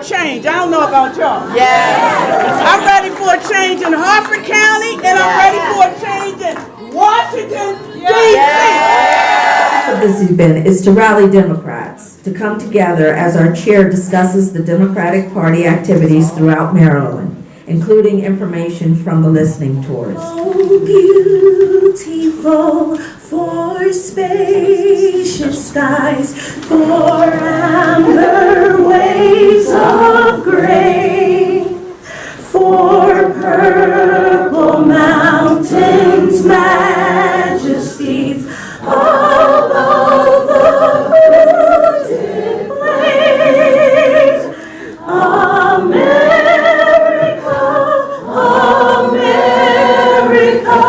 change. I don't know about y'all. I'm ready for a change in Harford County, and I'm ready for a change in Washington, D.C. This event is to rally Democrats to come together as our chair discusses the Democratic Party activities throughout Maryland, including information from the listening tours. Oh, beautiful for spacious skies, for amber waves of grain, for purple mountains, majesties above the fruited plains. America, America,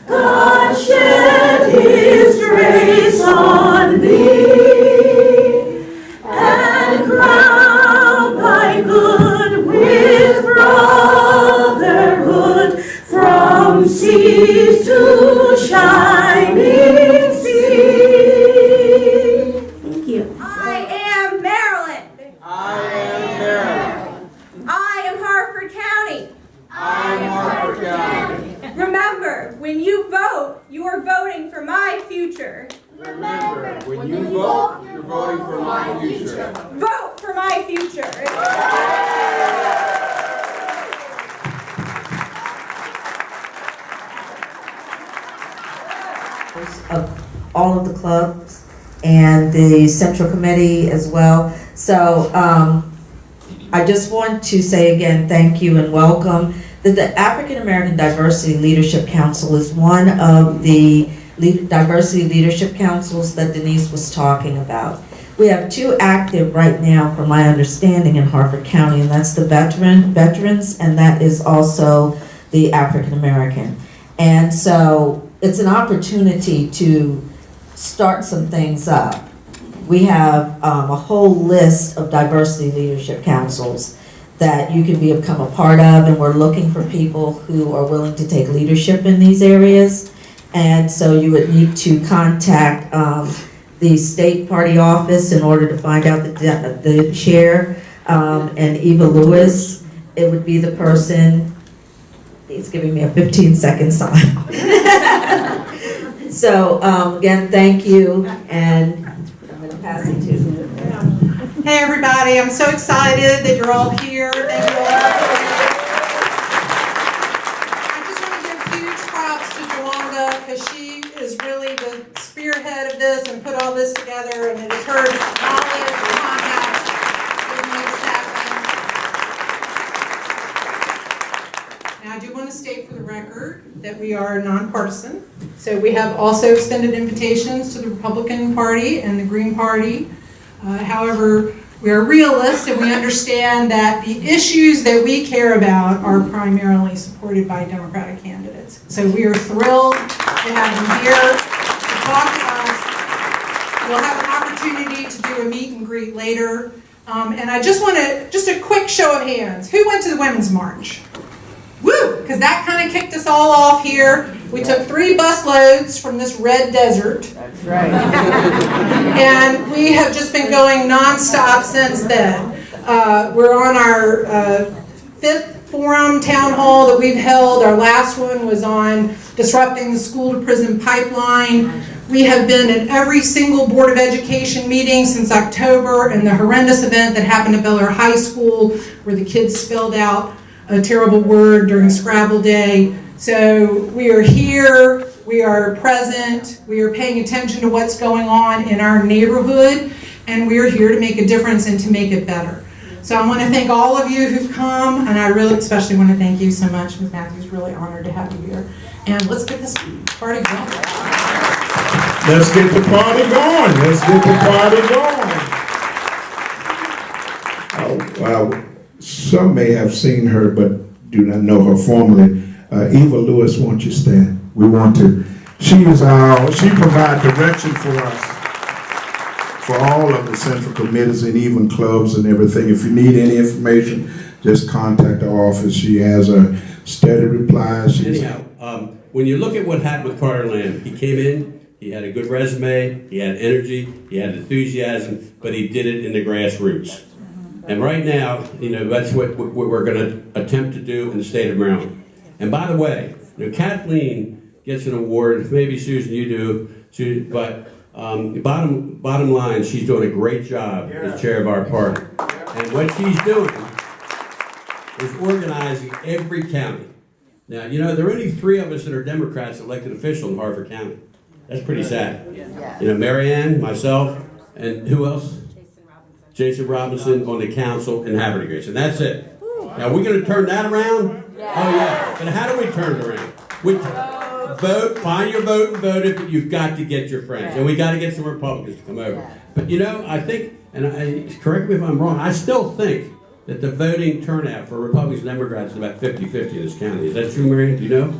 God shed His grace on thee, and crown thy good with brotherhood from seas to shining sea. Thank you. I am Maryland. I am Maryland. I am Harford County. I am Harford County. Remember, when you vote, you are voting for my future. Remember, when you vote, you're voting for my future. Vote for my future. Of all of the clubs and the Central Committee as well. So I just want to say again, thank you and welcome. The African American Diversity Leadership Council is one of the diversity leadership councils that Denise was talking about. We have two active right now, from my understanding, in Harford County, and that's the veterans, and that is also the African American. And so it's an opportunity to start some things up. We have a whole list of diversity leadership councils that you can become a part of, and we're looking for people who are willing to take leadership in these areas. And so you would need to contact the state party office in order to find out the chair, and Eva Lewis, it would be the person. He's giving me a 15-second sign. So again, thank you, and I'm going to pass it to you. Hey everybody, I'm so excited that you're all here. Thank you all. I just want to give huge props to Jawanda, because she is really the spearhead of this and put all this together, and it is her knowledge and contacts that makes this happen. Now I do want to state for the record that we are nonpartisan. So we have also extended invitations to the Republican Party and the Green Party. However, we are realists and we understand that the issues that we care about are primarily supported by Democratic candidates. So we are thrilled to have them here to talk to us. We'll have an opportunity to do a meet and greet later. And I just want to, just a quick show of hands. Who went to the Women's March? Woo! Because that kind of kicked us all off here. We took 3 bus loads from this red desert. That's right. And we have just been going nonstop since then. We're on our 5th forum town hall that we've held. Our last one was on disrupting the school to prison pipeline. We have been at every single Board of Education meeting since October, and the horrendous event that happened at Bel Air High School where the kids spelled out a terrible word during Scrabble Day. So we are here, we are present, we are paying attention to what's going on in our neighborhood, and we are here to make a difference and to make it better. So I want to thank all of you who've come, and I really especially want to thank you so much. Ms. Matthews, really honored to have you here. And let's get this party going. Let's get the party going. Let's get the party going. Oh, some may have seen her, but do not know her formally. Eva Lewis, won't you stand? We want to. She provides direction for us, for all of the central committees and even clubs and everything. If you need any information, just contact our office. She has a steady reply. Anyhow, when you look at what happened with Carter Lamb, he came in, he had a good resume, he had energy, he had enthusiasm, but he did it in the grassroots. And right now, that's what we're going to attempt to do in the state of Maryland. And by the way, Kathleen gets an award. Maybe Susan, you do, but bottom line, she's doing a great job as chair of our party. And what she's doing is organizing every county. Now, there are only 3 of us that are Democrats elected official in Harford County. That's pretty sad. Mary Ann, myself, and who else? Jason Robinson on the council in Haverty Grace. And that's it. Now, we're going to turn that around? Oh, yeah. But how do we turn it around? We vote, find your vote and vote it, but you've got to get your friends. And we got to get some Republicans to come over. But, I think, and correct me if I'm wrong, I still think that the voting turnout for Republicans and Democrats is about 50-50 in this county. Is that true, Marion? Do you know?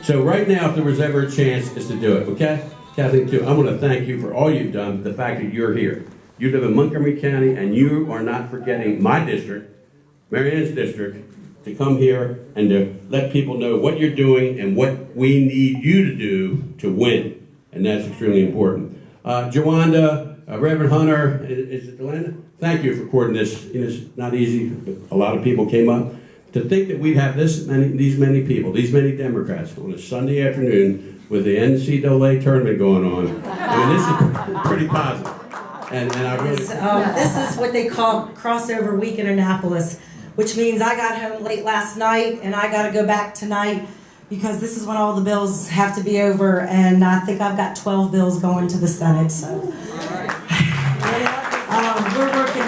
So right now, if there was ever a chance, is to do it, okay? Kathleen, too, I want to thank you for all you've done, the fact that you're here. You live in Montgomery County, and you are not forgetting my district, Marianne's district, to come here and to let people know what you're doing and what we need you to do to win. And that's extremely important. Jawanda, Reverend Hunter, is it Delana? Thank you for coordinating this. It's not easy, but a lot of people came up. To think that we'd have these many people, these many Democrats on a Sunday afternoon with the NCAA tournament going on, this is pretty positive. And I really... This is what they call crossover week in Annapolis, which means I got home late last night and I got to go back tonight because this is when all the bills have to be over, and I think I've got 12 bills going to the Senate, so we're working.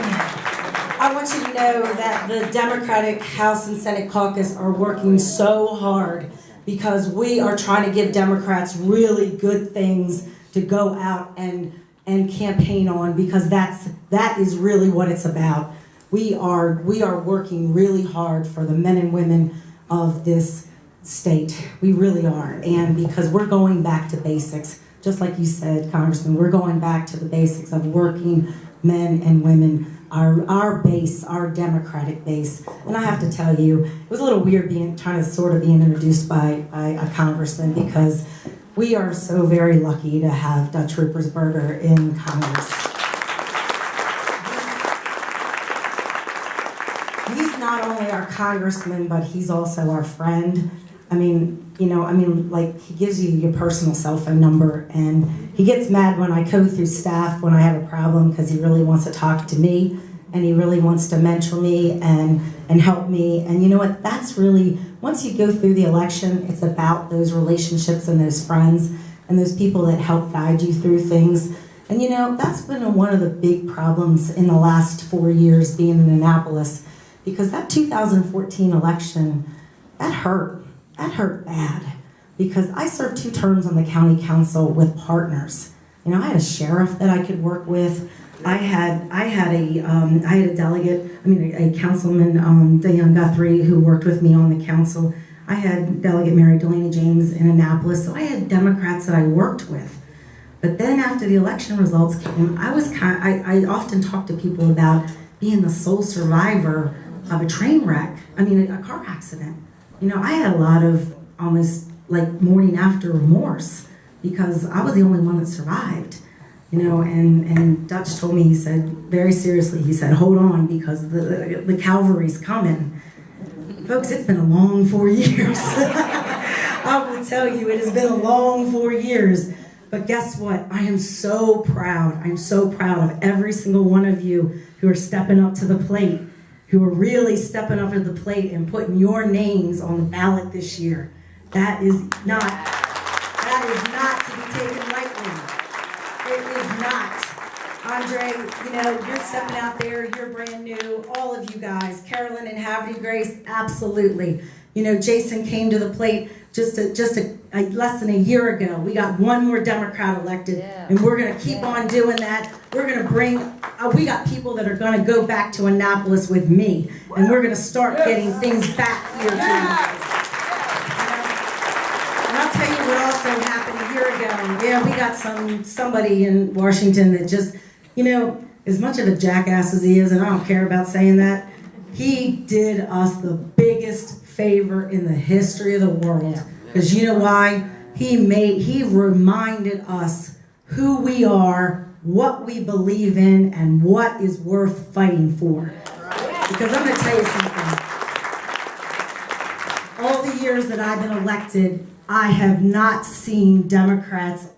I want you to know that the Democratic House and Senate caucus are working so hard because we are trying to give Democrats really good things to go out and campaign on, because that is really what it's about. We are working really hard for the men and women of this state. We really are. And because we're going back to basics, just like you said, Congressman, we're going back to the basics of working men and women, our base, our Democratic base. And I have to tell you, it was a little weird being introduced by a congressman, because we are so very lucky to have Dutch Ruppersberger in Congress. He's not only our congressman, but he's also our friend. He gives you your personal cell phone number, and he gets mad when I go through staff when I have a problem, because he really wants to talk to me, and he really wants to mentor me and help me. And you know what? That's really, once you go through the election, it's about those relationships and those friends and those people that help guide you through things. And that's been one of the big problems in the last 4 years being in Annapolis, because that 2014 election, that hurt. That hurt bad, because I served 2 terms on the county council with partners. I had a sheriff that I could work with. I had a delegate, a councilman, Diane Guthrie, who worked with me on the council. I had Delegate Mary Delaney James in Annapolis, so I had Democrats that I worked with. But then after the election results came, I often talk to people about being the sole survivor of a train wreck, a car accident. I had a lot of almost like morning after remorse, because I was the only one that survived. And Dutch told me, he said, very seriously, he said, hold on, because the cavalry's coming. Folks, it's been a long 4 years. I will tell you, it has been a long 4 years. But guess what? I am so proud. I'm so proud of every single one of you who are stepping up to the plate, who are really stepping up to the plate and putting your names on the ballot this year. That is not to be taken lightly. It is not. Andre, you're stepping out there, you're brand new, all of you guys, Carolyn and Haverty Grace, absolutely. Jason came to the plate just less than a year ago. We got one more Democrat elected, and we're gonna keep on doing that. We're gonna we got people that are gonna go back to Annapolis with me, and we're gonna start getting things back here to Annapolis. And I'll tell you what also happened a year ago. Yeah, we got somebody in Washington that just, as much of a jackass as he is, and I don't care about saying that, he did us the biggest favor in the history of the world. Because you know why? He reminded us who we are what we believe in and what is worth fighting for. Because I'm going to tell you something. All the years that I've been elected, I have not seen Democrats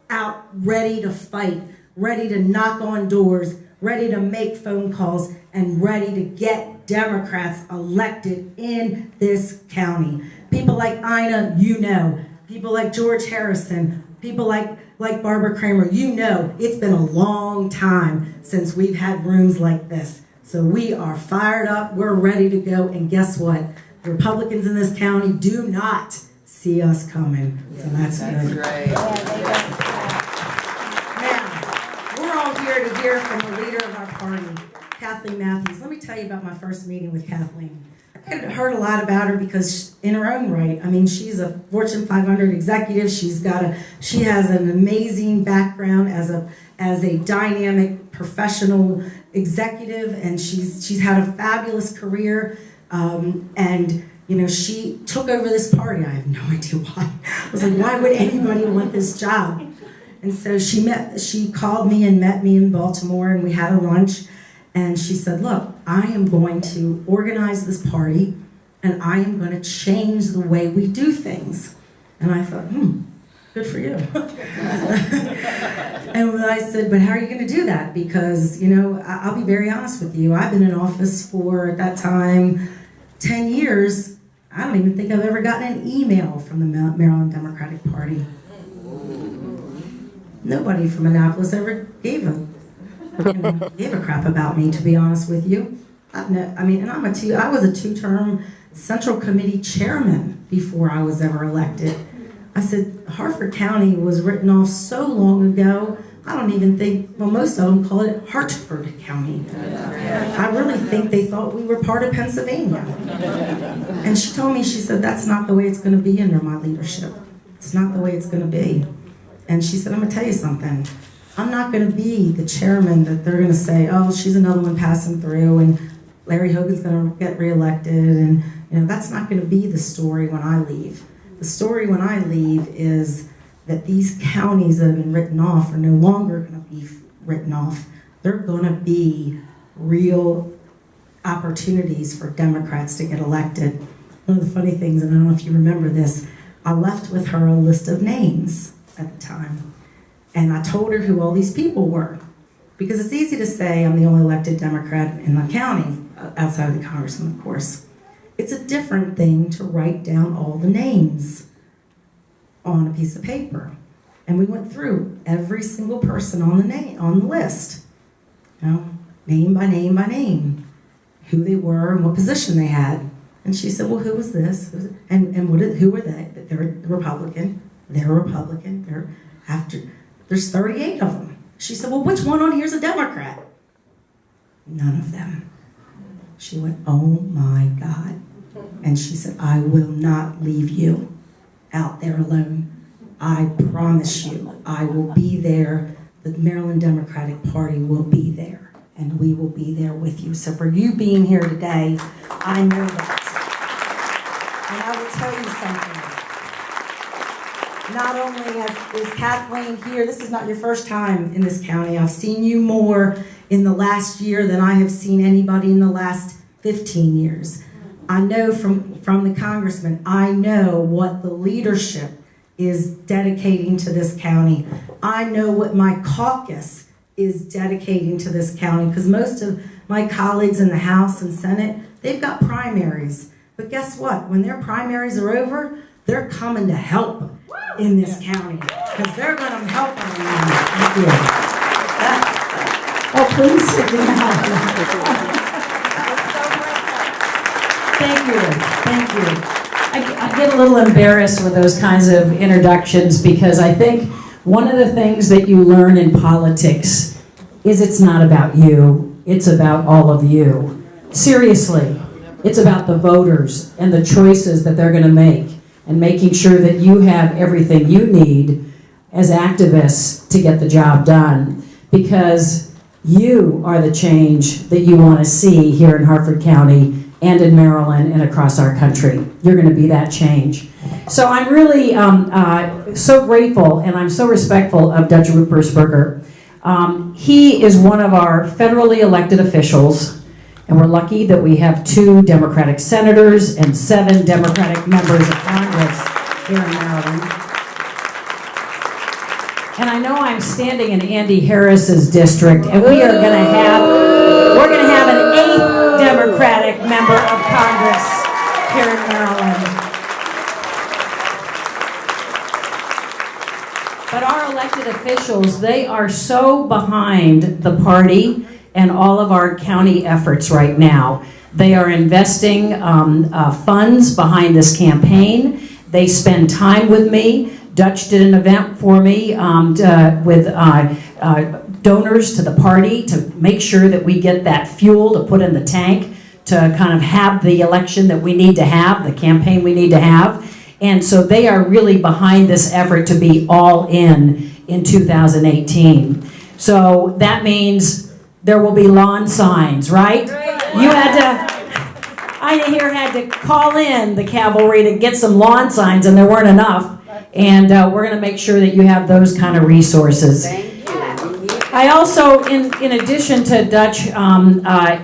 out ready to fight, ready to knock on doors, ready to make phone calls, and ready to get Democrats elected in this county. People like Ina, you know. People like George Harrison. People like Barbara Kramer, you know. It's been a long time since we've had rooms like this. So we are fired up. We're ready to go. And guess what? The Republicans in this county do not see us coming. So that's good. Great. Now, we're all here to hear from the leader of our party, Kathleen Matthews. Let me tell you about my first meeting with Kathleen. I had heard a lot about her because in her own right, I mean, she's a Fortune 500 executive. She has an amazing background as a dynamic professional executive, and she's had a fabulous career. And you know, she took over this party. I have no idea why. I was like, why would anybody want this job? And so she called me and met me in Baltimore, and we had a lunch. And she said, look, I am going to organize this party, and I am going to change the way we do things. And I thought, good for you. And I said, but how are you going to do that? Because, you know, I'll be very honest with you. I've been in office for, at that time, 10 years. I don't even think I've ever gotten an email from the Maryland Democratic Party. Nobody from Annapolis ever gave a crap about me, to be honest with you. I was a two-term Central Committee chairman before I was ever elected. I said, Harford County was written off so long ago, I don't even think, well, most of them call it Hartford County. I really think they thought we were part of Pennsylvania. And she told me, she said, that's not the way it's going to be under my leadership. It's not the way it's going to be. And she said, I'm going to tell you something. I'm not going to be the chairman that they're going to say, oh, she's another one passing through, and Larry Hogan's going to get reelected, and you know, that's not going to be the story when I leave. The story when I leave is that these counties that have been written off are no longer going to be written off. They're going to be real opportunities for Democrats to get elected. One of the funny things, and I don't know if you remember this, I left with her a list of names at the time. And I told her who all these people were. Because it's easy to say I'm the only elected Democrat in the county, outside of the congressman, of course. It's a different thing to write down all the names on a piece of paper. And we went through every single person on the list. You know, name by name by name. Who they were and what position they had. And she said, well, who was this? And who were they? They're Republican. They're Republican. There's 38 of them. She said, well, which one on here is a Democrat? None of them. She went, oh my God. And she said, I will not leave you out there alone. I promise you, I will be there. The Maryland Democratic Party will be there. And we will be there with you. So for you being here today, I know that. And I will tell you something. Not only is Kathleen here, this is not your first time in this county. I've seen you more in the last year than I have seen anybody in the last 15 years. I know from the congressman, I know what the leadership is dedicating to this county. I know what my caucus is dedicating to this county, because most of my colleagues in the House and Senate, they've got primaries. But guess what? When their primaries are over, they're coming to help in this county, because they're going to help us. Thank you. Oh, please sit down. Thank you. I get a little embarrassed with those kinds of introductions, because I think one of the things that you learn in politics is it's not about you, it's about all of you. Seriously, it's about the voters and the choices that they're going to make, and making sure that you have everything you need as activists to get the job done, because you are the change that you want to see here in Harford County and in Maryland and across our country. You're going to be that change. So I'm really so grateful, and I'm so respectful of Dutch Ruppersberger. He is one of our federally elected officials, and we're lucky that we have 2 Democratic senators and 7 Democratic members of Congress here in Maryland. And I know I'm standing in Andy Harris's district, and we're going to have an 8th Democratic member of Congress here in Maryland. But our elected officials, they are so behind the party and all of our county efforts right now. They are investing funds behind this campaign. They spend time with me. Dutch did an event for me with donors to the party to make sure that we get that fuel to put in the tank to kind of have the election that we need to have, the campaign we need to have. And so they are really behind this effort to be all in 2018. So that means there will be lawn signs, right? You I had to call in the cavalry to get some lawn signs, and there weren't enough. And we're going to make sure that you have those kind of resources. I also, in addition to Dutch,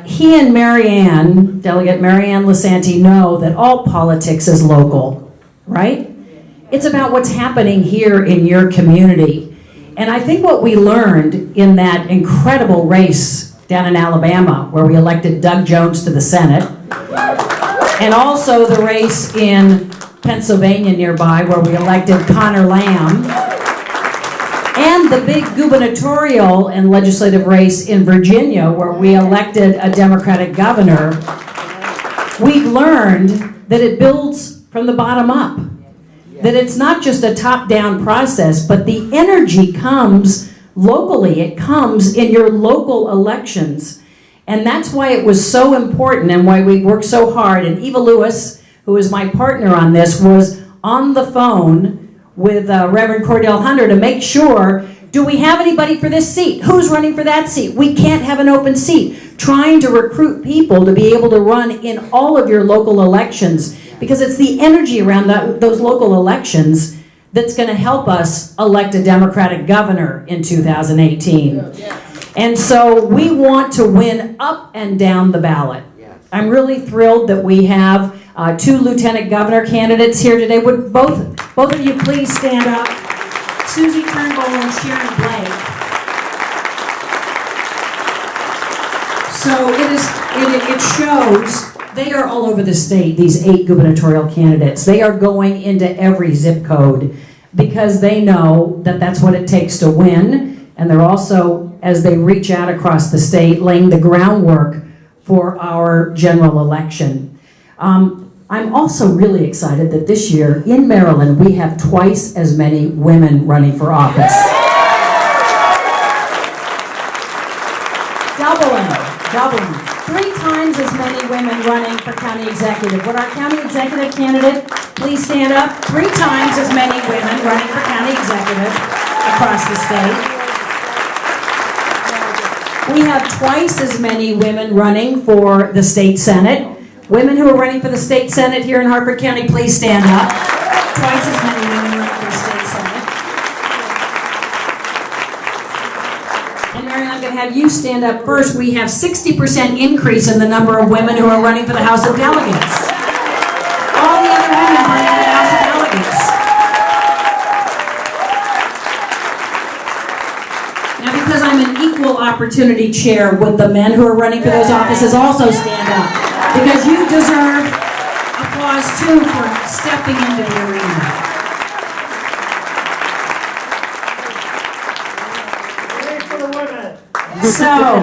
he and Marianne, Delegate Marianne Lasanti, know that all politics is local, right? It's about what's happening here in your community. And I think what we learned in that incredible race down in Alabama, where we elected Doug Jones to the Senate, and also the race in Pennsylvania nearby, where we elected Connor Lamb, and the big gubernatorial and legislative race in Virginia, where we elected a Democratic governor, we've learned that it builds from the bottom up. That it's not just a top-down process, but the energy comes locally. It comes in your local elections. And that's why it was so important and why we worked so hard. And Eva Lewis, who is my partner on this, was on the phone with Reverend Cordell Hunter to make sure, do we have anybody for this seat? Who's running for that seat? We can't have an open seat. Trying to recruit people to be able to run in all of your local elections, because it's the energy around those local elections that's going to help us elect a Democratic governor in 2018. And so we want to win up and down the ballot. I'm really thrilled that we have 2 lieutenant governor candidates here today. Would both of you please stand up? Susie Turnbull and Sharon Blake. So it shows they are all over the state, these 8 gubernatorial candidates. They are going into every zip code because they know that that's what it takes to win. And they're also, as they reach out across the state, laying the groundwork for our general election. I'm also really excited that this year in Maryland we have twice as many women running for office. Doubling. 3 times as many women running for county executive. Would our county executive candidate please stand up? 3 times as many women running for county executive across the state. We have twice as many women running for the state senate. Women who are running for the state senate here in Harford County, please stand up. Twice as many women running for the state senate. And Mary, I'm going to have you stand up first. We have 60% increase in the number of women who are running for the House of Delegates. All the other women running for the House of Delegates. Now, because I'm an equal opportunity chair, would the men who are running for those offices also stand up? Because you deserve applause too for stepping into the arena. So,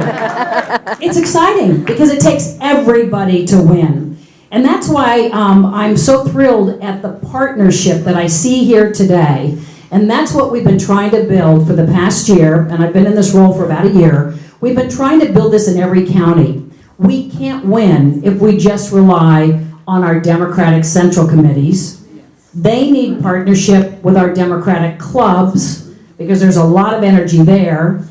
it's exciting because it takes everybody to win. And that's why I'm so thrilled at the partnership that I see here today. And that's what we've been trying to build for the past year, and I've been in this role for about a year. We've been trying to build this in every county. We can't win if we just rely on our Democratic Central Committees. They need partnership with our Democratic clubs because there's a lot of energy there.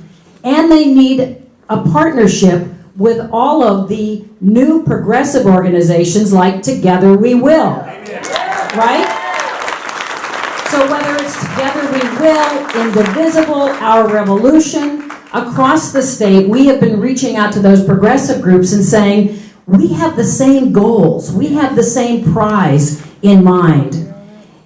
And they need a partnership with all of the new progressive organizations like Together We Will. Right? So whether it's Together We Will, Indivisible, Our Revolution, across the state, we have been reaching out to those progressive groups and saying, we have the same goals, we have the same prize in mind.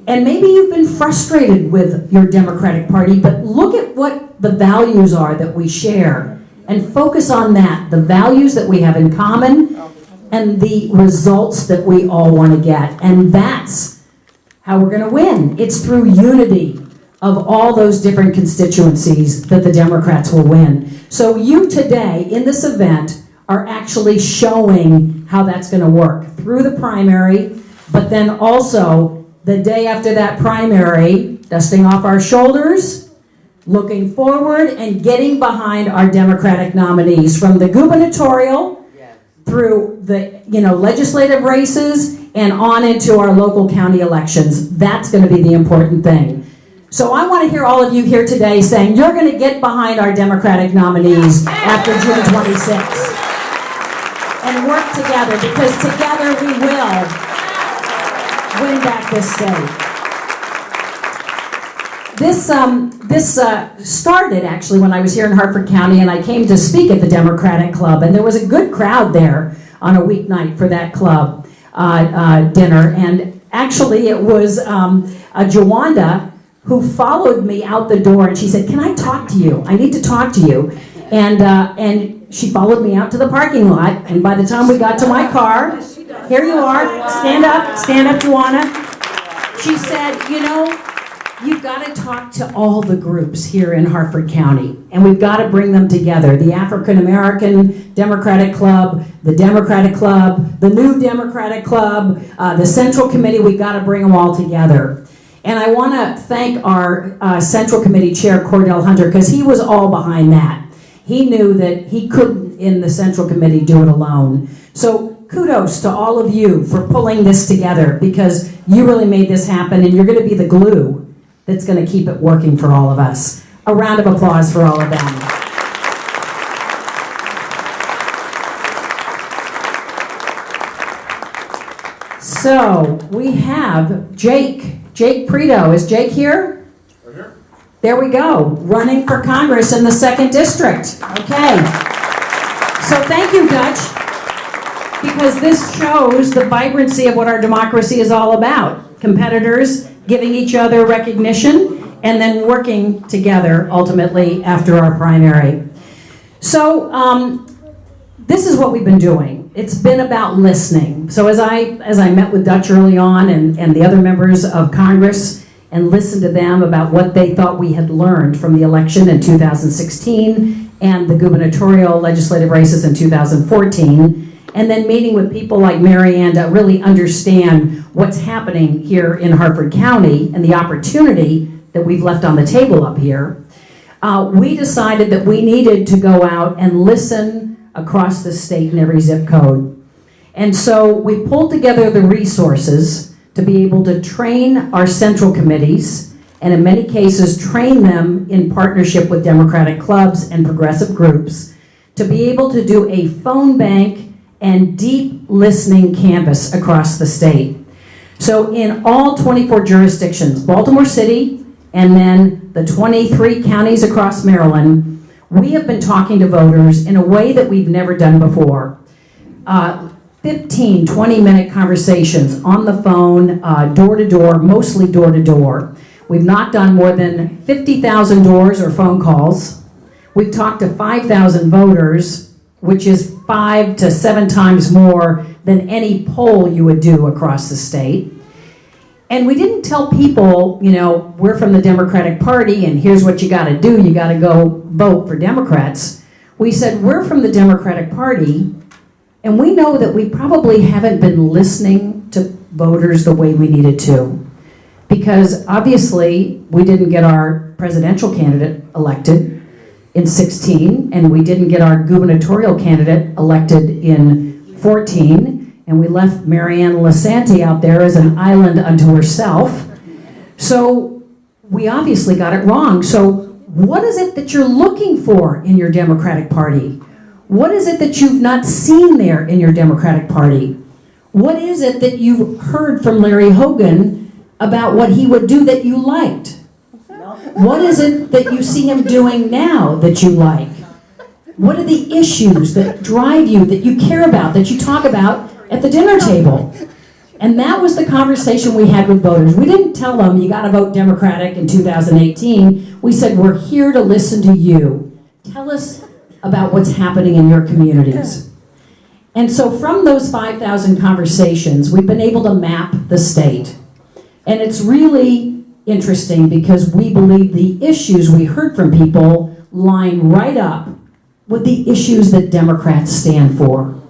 And maybe you've been frustrated with your Democratic Party, but look at what the values are that we share and focus on that, the values that we have in common and the results that we all want to get. And that's how we're going to win. It's through unity of all those different constituencies that the Democrats will win. So you today in this event are actually showing how that's going to work through the primary, but then also the day after that primary, dusting off our shoulders, looking forward and getting behind our Democratic nominees from the gubernatorial through the legislative races and on into our local county elections. That's going to be the important thing. So I want to hear all of you here today saying you're going to get behind our Democratic nominees after June 26th and work together, because together we will win back this state. This started actually when I was here in Hartford County, and I came to speak at the Democratic Club, and there was a good crowd there on a weeknight for that club dinner. And actually it was Jawanda who followed me out the door, and she said, "Can I talk to you? I need to talk to you." And she followed me out to the parking lot, and by the time we got to my car, here you are, stand up, Jawanda. She said, you've got to talk to all the groups here in Hartford County, and we've got to bring them together. The African American Democratic Club, the Democratic Club, the New Democratic Club, the Central Committee, we've got to bring them all together. And I want to thank our Central Committee Chair, Cordell Hunter, because he was all behind that. He knew that he couldn't, in the Central Committee, do it alone. So kudos to all of you for pulling this together, because you really made this happen, and you're going to be the glue that's going to keep it working for all of us. A round of applause for all of them. So we have Jake Prito. Is Jake here? Right here. There we go. Running for Congress in the 2nd District. Okay. So thank you, Dutch, because this shows the vibrancy of what our democracy is all about. Competitors giving each other recognition and then working together ultimately after our primary. So this is what we've been doing. It's been about listening. So as I met with Dutch early on and the other members of Congress and listened to them about what they thought we had learned from the election in 2016 and the gubernatorial legislative races in 2014, and then meeting with people like Mary Ann to really understand what's happening here in Hartford County and the opportunity that we've left on the table up here, we decided that we needed to go out and listen across the state in every zip code. And so we pulled together the resources to be able to train our central committees, and in many cases train them in partnership with Democratic clubs and progressive groups, to be able to do a phone bank and deep listening canvas across the state. So in all 24 jurisdictions, Baltimore City, and then the 23 counties across Maryland, we have been talking to voters in a way that we've never done before. 15, 20-minute conversations on the phone, door to door, mostly door to door. We've knocked on more than 50,000 doors or phone calls. We've talked to 5,000 voters, which is 5 to 7 times more than any poll you would do across the state. And we didn't tell people, we're from the Democratic Party and here's what you got to do. You got to go vote for Democrats. We said, we're from the Democratic Party, and we know that we probably haven't been listening to voters the way we needed to. Because obviously we didn't get our presidential candidate elected in 16, and we didn't get our gubernatorial candidate elected in 14. And we left Marianne Lasanti out there as an island unto herself. So we obviously got it wrong. So what is it that you're looking for in your Democratic Party? What is it that you've not seen there in your Democratic Party? What is it that you've heard from Larry Hogan about what he would do that you liked? What is it that you see him doing now that you like? What are the issues that drive you, that you care about, that you talk about at the dinner table? And that was the conversation we had with voters. We didn't tell them you got to vote Democratic in 2018. We said we're here to listen to you. Tell us about what's happening in your communities. And so from those 5,000 conversations, we've been able to map the state. And it's really interesting because we believe the issues we heard from people line right up with the issues that Democrats stand for.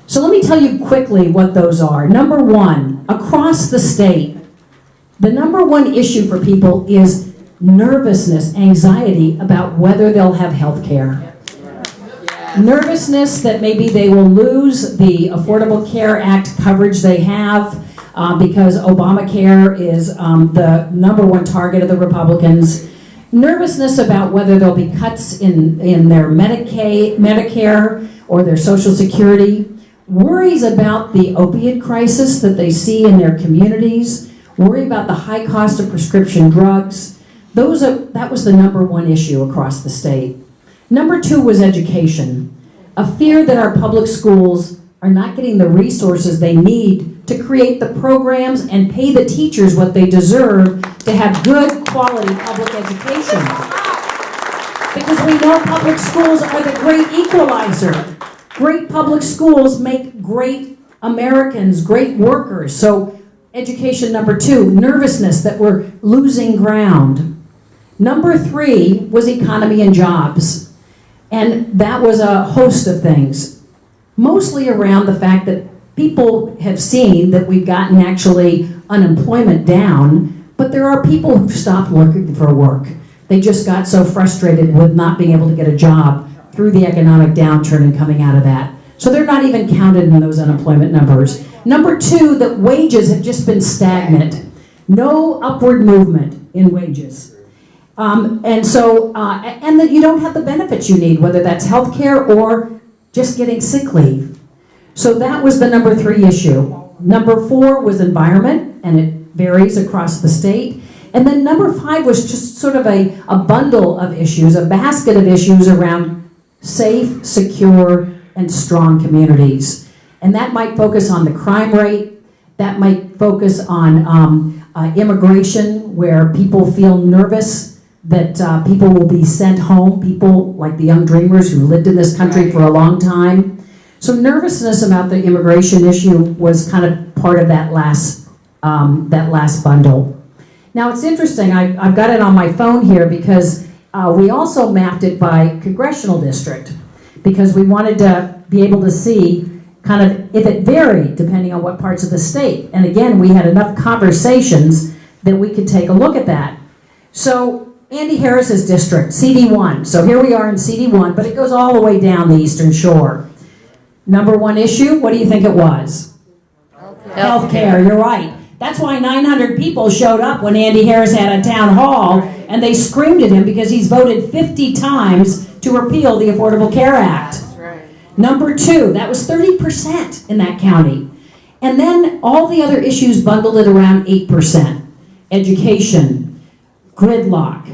So let me tell you quickly what those are. Number one, across the state, the number one issue for people is nervousness, anxiety about whether they'll have health care. Nervousness that maybe they will lose the Affordable Care Act coverage they have because Obamacare is the number one target of the Republicans. Nervousness about whether there'll be cuts in their Medicare or their Social Security. Worries about the opiate crisis that they see in their communities. Worry about the high cost of prescription drugs. That was the number one issue across the state. Number two was education. A fear that our public schools are not getting the resources they need to create the programs and pay the teachers what they deserve to have good quality public education. Because we know public schools are the great equalizer. Great public schools make great Americans, great workers. So education, number two. Nervousness that we're losing ground. Number three was economy and jobs. And that was a host of things, mostly around the fact that people have seen that we've gotten actually unemployment down, but there are people who've stopped looking for work. They just got so frustrated with not being able to get a job through the economic downturn and coming out of that. So they're not even counted in those unemployment numbers. Number two, that wages have just been stagnant. No upward movement in wages. And that you don't have the benefits you need, whether that's health care or just getting sick leave. So that was the number three issue. Number four was environment, and it varies across the state. And then number five was just sort of a bundle of issues, a basket of issues around safe, secure, and strong communities. And that might focus on the crime rate. That might focus on immigration, where people feel nervous that people will be sent home, people like the young dreamers who lived in this country for a long time. So nervousness about the immigration issue was kind of part of that last bundle. Now it's interesting, I've got it on my phone here because we also mapped it by congressional district because we wanted to be able to see kind of if it varied depending on what parts of the state. And again, we had enough conversations that we could take a look at that. So Andy Harris's district, CD1. So here we are in CD1, but it goes all the way down the Eastern Shore. Number one issue, what do you think it was? Healthcare, you're right. That's why 900 people showed up when Andy Harris had a town hall, and they screamed at him because he's voted 50 times to repeal the Affordable Care Act. Number two, that was 30% in that county. And then all the other issues bundled at around 8%. Education, gridlock,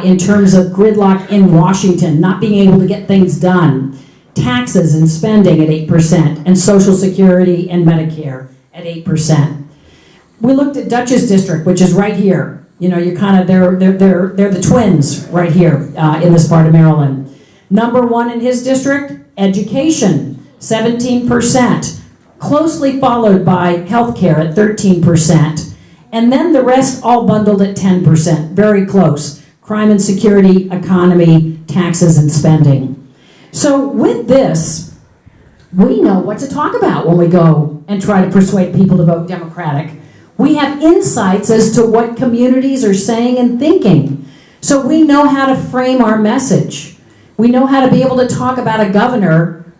in terms of gridlock in Washington, not being able to get things done. Taxes and spending at 8%, and Social Security and Medicare at 8%. We looked at Dutchess District, which is right here. You know, you're kind of, they're the twins right here in this part of Maryland. Number one in his district, education, 17%. Closely followed by healthcare at 13%. And then the rest all bundled at 10%, very close. Crime and security, economy, taxes, and spending. So with this, we know what to talk about when we go and try to persuade people to vote Democratic. We have insights as to what communities are saying and thinking. So we know how to frame our message. We know how to be able to talk about a governor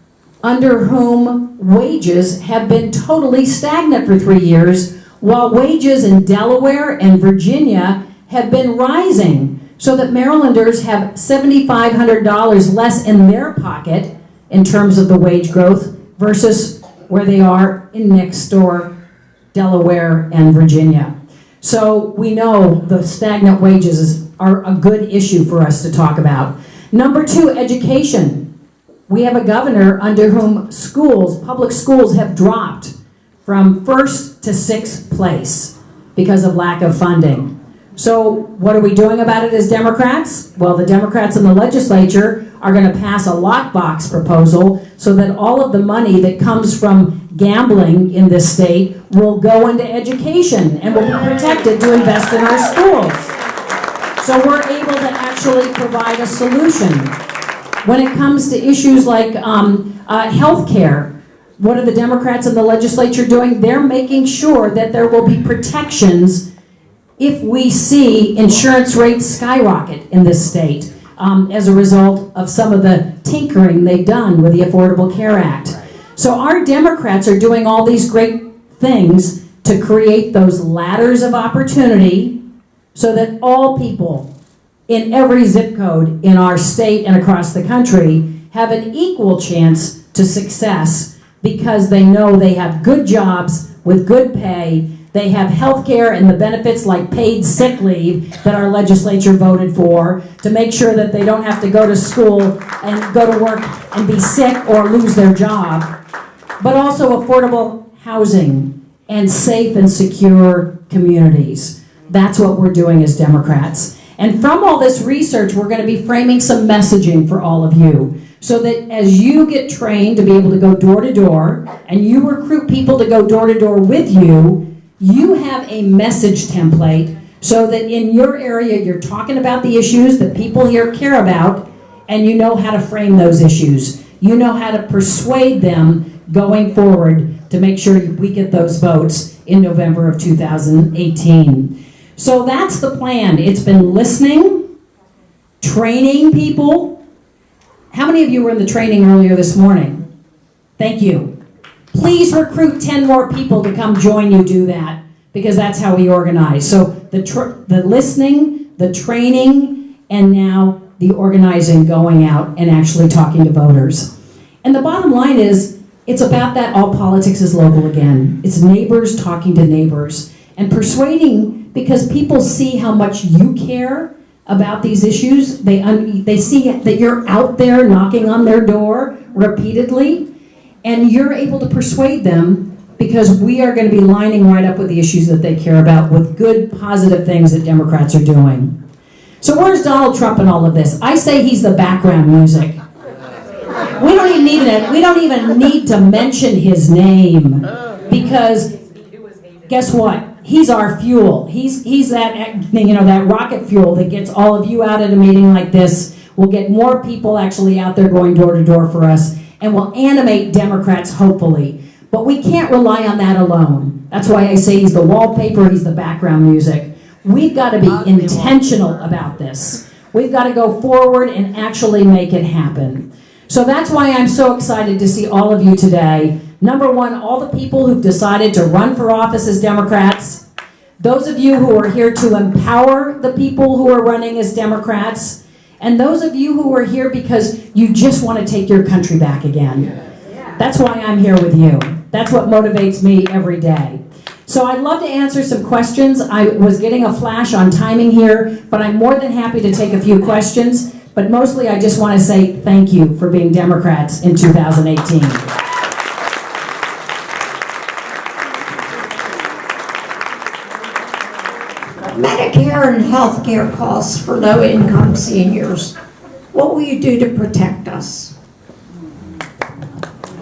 under whom wages have been totally stagnant for 3 years, while wages in Delaware and Virginia have been rising, so that Marylanders have $7,500 less in their pocket in terms of the wage growth versus where they are in next door Delaware and Virginia. So we know the stagnant wages are a good issue for us to talk about. Number 2, education. We have a governor under whom schools, public schools, have dropped from 1st to 6th place because of lack of funding. So what are we doing about it as Democrats? Well, the Democrats in the legislature are going to pass a lockbox proposal so that all of the money that comes from gambling in this state will go into education and will be protected to invest in our schools. So we're able to actually provide a solution. When it comes to issues like health care, what are the Democrats in the legislature doing? They're making sure that there will be protections if we see insurance rates skyrocket in this state as a result of some of the tinkering they've done with the Affordable Care Act. So our Democrats are doing all these great things to create those ladders of opportunity so that all people in every zip code in our state and across the country have an equal chance to success because they know they have good jobs with good pay. They have health care and the benefits like paid sick leave that our legislature voted for to make sure that they don't have to go to school and go to work and be sick or lose their job, but also affordable housing and safe and secure communities. That's what we're doing as Democrats. And from all this research, we're going to be framing some messaging for all of you so that as you get trained to be able to go door to door and you recruit people to go door to door with you, you have a message template so that in your area you're talking about the issues that people here care about and you know how to frame those issues. You know how to persuade them going forward to make sure we get those votes in November of 2018. So that's the plan. It's been listening, training people. How many of you were in the training earlier this morning? Thank you. Please recruit 10 more people to come join you do that, because that's how we organize. So the listening, the training, and now the organizing, going out and actually talking to voters. And the bottom line is, it's about that all politics is local again. It's neighbors talking to neighbors and persuading, because people see how much you care about these issues. They see that you're out there knocking on their door repeatedly, and you're able to persuade them because we are going to be lining right up with the issues that they care about with good, positive things that Democrats are doing. So where's Donald Trump in all of this? I say he's the background music. We don't even need to mention his name, because guess what? He's our fuel. He's that, that rocket fuel that gets all of you out at a meeting like this. We'll get more people actually out there going door to door for us, and will animate Democrats, hopefully. But we can't rely on that alone. That's why I say he's the wallpaper, he's the background music. We've got to be intentional about this. We've got to go forward and actually make it happen. So that's why I'm so excited to see all of you today. Number one, all the people who've decided to run for office as Democrats. Those of you who are here to empower the people who are running as Democrats. And those of you who are here because you just want to take your country back again. That's why I'm here with you. That's what motivates me every day. So I'd love to answer some questions. I was getting a flash on timing here, but I'm more than happy to take a few questions. But mostly I just want to say thank you for being Democrats in 2018. Medicare and health care costs for low-income seniors. What will you do to protect us?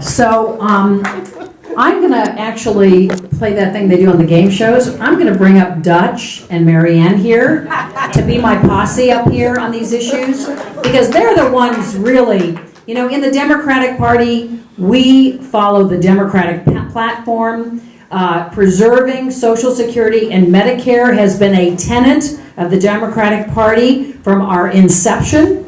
So I'm going to actually play that thing they do on the game shows. I'm going to bring up Dutch and Marianne here to be my posse up here on these issues, because they're the ones really, in the Democratic Party, we follow the Democratic platform. Preserving Social Security and Medicare has been a tenet of the Democratic Party from our inception.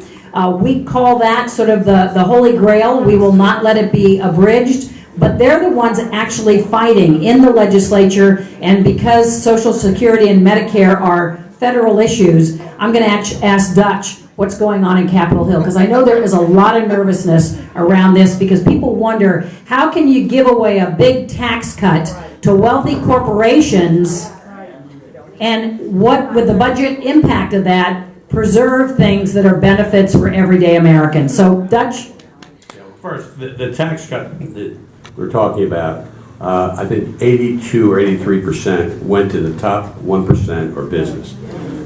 We call that sort of the Holy Grail. We will not let it be abridged, but they're the ones actually fighting in the legislature, and because Social Security and Medicare are federal issues, I'm going to ask Dutch what's going on in Capitol Hill, because I know there is a lot of nervousness around this, because people wonder, how can you give away a big tax cut to wealthy corporations, and what would the budget impact of that preserve things that are benefits for everyday Americans. So, Dutch? First, the tax cut that we're talking about, I think 82 or 83% went to the top 1% or business.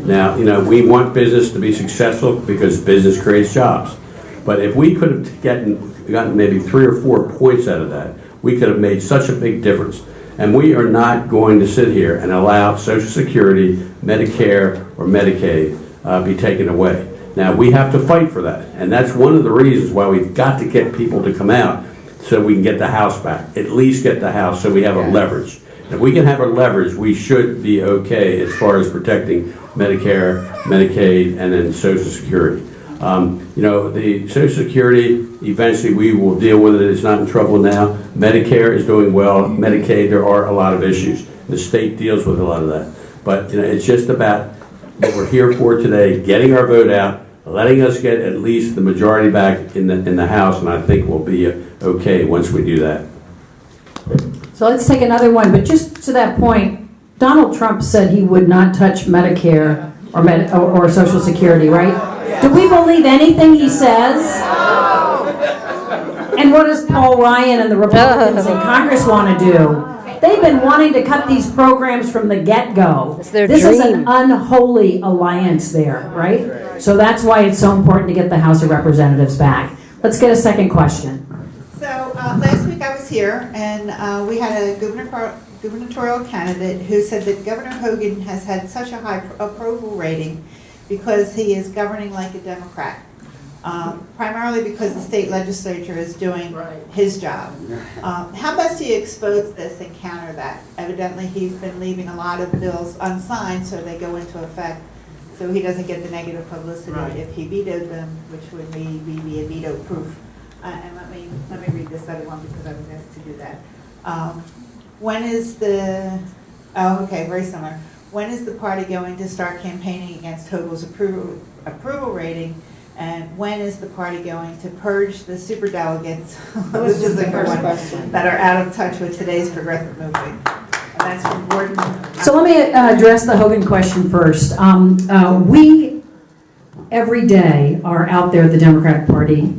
Now, we want business to be successful because business creates jobs. But if we could have gotten maybe 3 or 4 points out of that, we could have made such a big difference. And we are not going to sit here and allow Social Security, Medicare, or Medicaid be taken away. Now, we have to fight for that. And that's one of the reasons why we've got to get people to come out so we can get the House back. At least get the House so we have a leverage. If we can have a leverage, we should be okay as far as protecting Medicare, Medicaid, and then Social Security. The Social Security, eventually we will deal with it. It's not in trouble now. Medicare is doing well. Medicaid, there are a lot of issues. The state deals with a lot of that. But it's just about what we're here for today, getting our vote out, letting us get at least the majority back in the House, and I think we'll be okay once we do that. So let's take another one, but just to that point, Donald Trump said he would not touch Medicare or Social Security, right? Do we believe anything he says? And what does Paul Ryan and the Republicans in Congress want to do? They've been wanting to cut these programs from the get-go. This is an unholy alliance there, right? So that's why it's so important to get the House of Representatives back. Let's get a second question. So last week I was here, and we had a gubernatorial candidate who said that Governor Hogan has had such a high approval rating because he is governing like a Democrat, primarily because the state legislature is doing his job. How best do you expose this and counter that? Evidently he's been leaving a lot of bills unsigned so they go into effect, so he doesn't get the negative publicity if he vetoed them, which would maybe be a veto proof. And let me read this other one because I was asked to do that. When is the, very similar. When is the party going to start campaigning against Hochul's approval rating? And when is the party going to purge the superdelegates, this is the first question, that are out of touch with today's progressive movement? And that's from Gordon. So let me address the Hogan question first. We, every day, are out there at the Democratic Party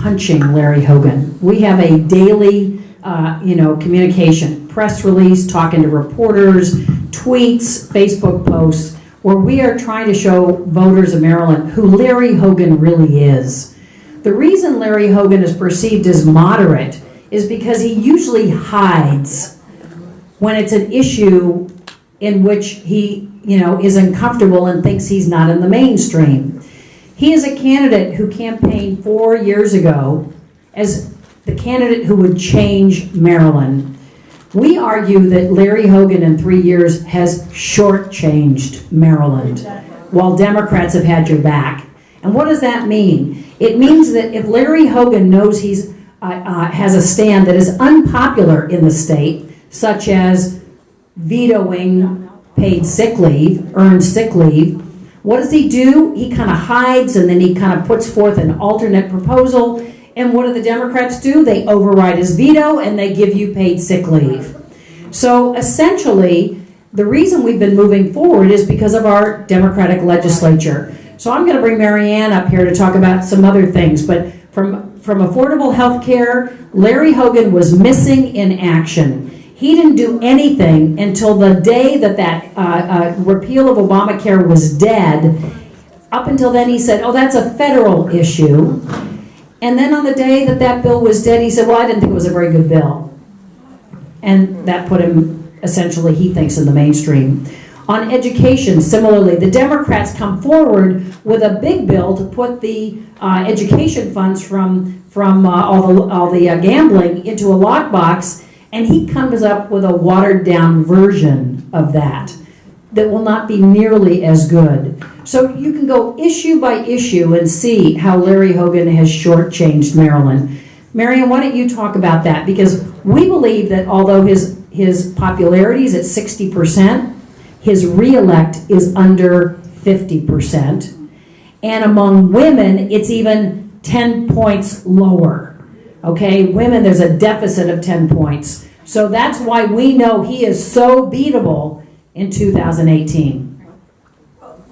punching Larry Hogan. We have a daily, communication, press release, talking to reporters, tweets, Facebook posts, where we are trying to show voters of Maryland who Larry Hogan really is. The reason Larry Hogan is perceived as moderate is because he usually hides when it's an issue in which he, is uncomfortable and thinks he's not in the mainstream. He is a candidate who campaigned 4 years ago as the candidate who would change Maryland. We argue that Larry Hogan in 3 years has shortchanged Maryland, while Democrats have had your back. And what does that mean? It means that if Larry Hogan knows he's has a stand that is unpopular in the state, such as vetoing paid sick leave, earned sick leave, what does he do? He kind of hides, and then he kind of puts forth an alternate proposal. And what do the Democrats do? They override his veto, and they give you paid sick leave. So essentially, the reason we've been moving forward is because of our Democratic legislature. So I'm going to bring Marianne up here to talk about some other things. But from affordable health care, Larry Hogan was missing in action. He didn't do anything until the day that repeal of Obamacare was dead. Up until then, he said, that's a federal issue. And then on the day that bill was dead, he said, I didn't think it was a very good bill. And that put him, essentially, he thinks, in the mainstream. On education, similarly, the Democrats come forward with a big bill to put the education funds from all the gambling into a lockbox, and he comes up with a watered-down version of that will not be nearly as good. So you can go issue by issue and see how Larry Hogan has shortchanged Maryland. Marianne, why don't you talk about that? Because we believe that although his popularity is at 60%, his reelect is under 50%. And among women, it's even 10 points lower. Okay, women, there's a deficit of 10 points. So that's why we know he is so beatable in 2018.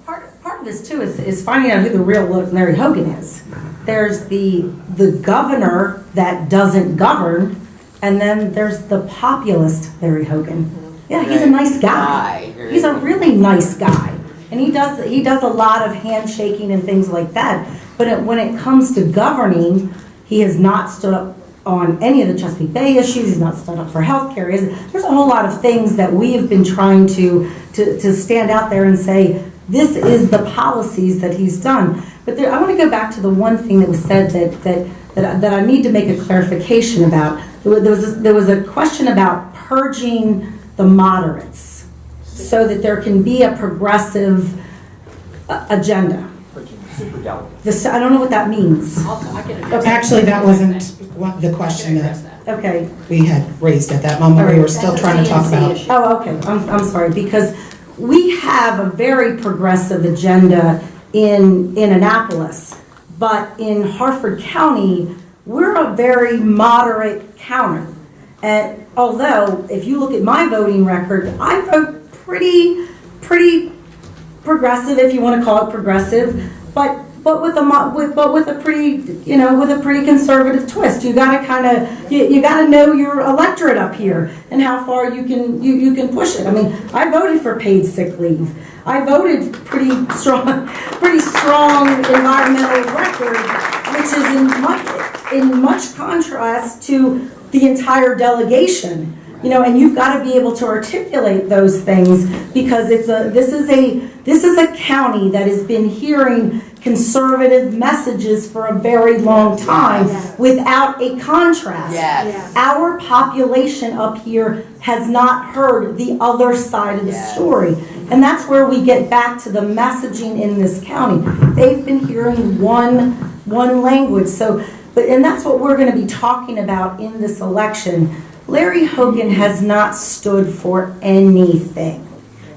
Part of this too is finding out who the real Larry Hogan is. There's the governor that doesn't govern, and then there's the populist Larry Hogan. Yeah, he's a nice guy. He's a really nice guy, and he does a lot of handshaking and things like that. But when it comes to governing, he has not stood up on any of the Chesapeake Bay issues. He's not stood up for healthcare. There's a whole lot of things that we have been trying to stand out there and say, this is the policies that he's done. But I want to go back to the one thing that was said that I need to make a clarification about. There was a question about purging the moderates so that there can be a progressive agenda. I don't know what that means. Actually, that wasn't the question that Okay. we had raised at that moment. We were still trying to talk about. Oh, okay. I'm sorry, because we have a very progressive agenda in Annapolis, but in Harford County, we're a very moderate county. And although, if you look at my voting record, I vote pretty progressive, if you want to call it progressive, but with a pretty conservative twist. You got to you got to know your electorate up here and how far you can push it. I mean, I voted for paid sick leave. I voted pretty strong environmental record, which is in much contrast to the entire delegation. And you've got to be able to articulate those things, because this is a county that has been hearing conservative messages for a very long time without a contrast. Yes. Our population up here has not heard the other side of the story. And that's where we get back to the messaging in this county. They've been hearing one language. And that's what we're going to be talking about in this election. Larry Hogan has not stood for anything.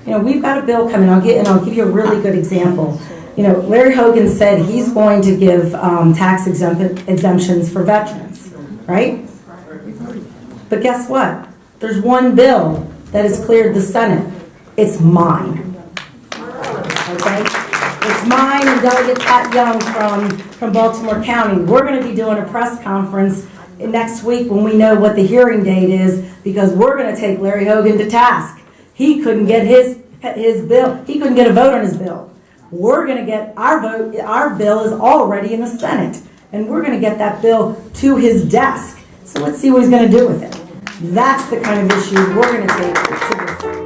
We've got a bill coming. I'll give you a really good example. Larry Hogan said he's going to give tax exemptions for veterans, right? But guess what? There's one bill that has cleared the Senate. It's mine. Okay? It's mine and Delegate Pat Young from Baltimore County. We're going to be doing a press conference next week when we know what the hearing date is, because we're going to take Larry Hogan to task. He couldn't get his bill. He couldn't get a vote on his bill. We're going to get our vote. Our bill is already in the Senate, and we're going to get that bill to his desk. So let's see what he's going to do with it. That's the kind of issues we're going to take to the Senate.